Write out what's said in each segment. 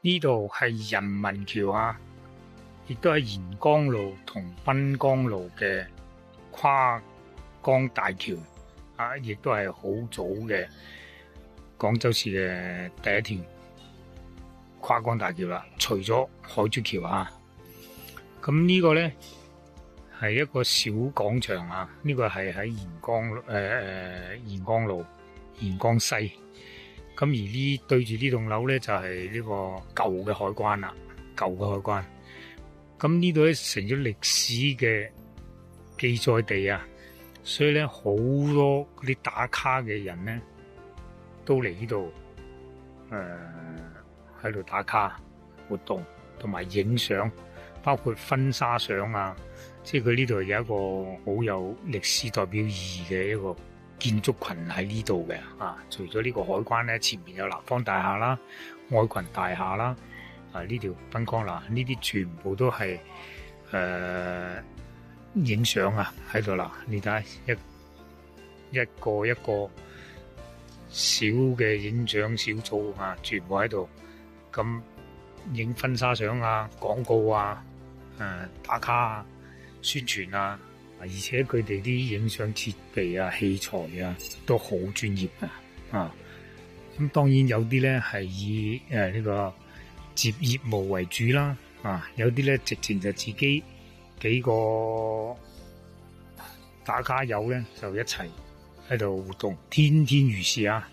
呢度係人民橋啊，亦都係沿江路同濱江路嘅跨江大橋啊，亦都係好早嘅廣州市嘅第一條跨江大橋啦。除咗海珠橋啊，咁呢個呢係一個小廣場啊，呢個係喺沿江路沿江西。咁而呢對住呢棟樓呢，就係呢個舊嘅海關啦，舊嘅海關。咁呢度咧成咗歷史嘅記載地啊，所以咧好多嗰啲打卡嘅人咧都嚟呢度喺度打卡活動同埋影相，包括婚紗相啊，即係佢呢度有一個好有歷史代表意義嘅一個建築群喺呢度嘅啊。除咗呢個海關咧，前面有南方大廈啦、愛群大廈啦。呢條濱江啦，呢啲全部都係影相啊喺度啦。你睇一個一個小嘅影相小組啊，全部喺度咁影婚紗相啊、廣告啊、打卡啊、宣傳啊，而且佢哋啲影相設備啊、器材啊都好專業啊。咁當然有啲咧係以呢個接業務為主啦，有啲咧直情就自己幾個打卡友咧就一齊喺度活動，天天如是啊！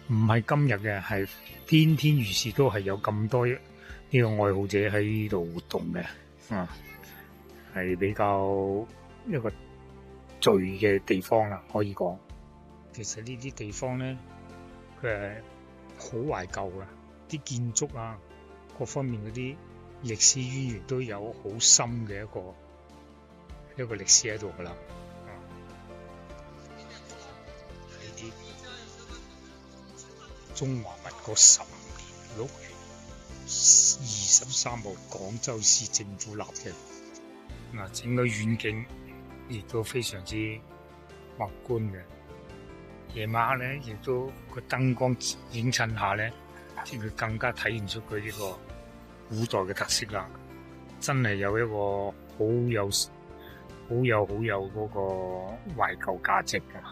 唔係今日嘅，係天天如是都係有咁多呢個愛好者喺呢度活動嘅，係比較一個聚嘅地方啦，可以講。其實呢啲地方咧，佢係好懷舊噶，啲建築啊。各方面嗰啲歷史淵源都有好深嘅一個歷史喺度噶啦。呢啲中華民國10年6月23號廣州市政府立嘅，整個遠景亦都非常之宏觀嘅。夜晚咧，亦都個燈光映襯下咧，即係佢更加體現出佢呢個古代嘅特色啦，真係有一個好有嗰個懷舊價值㗎。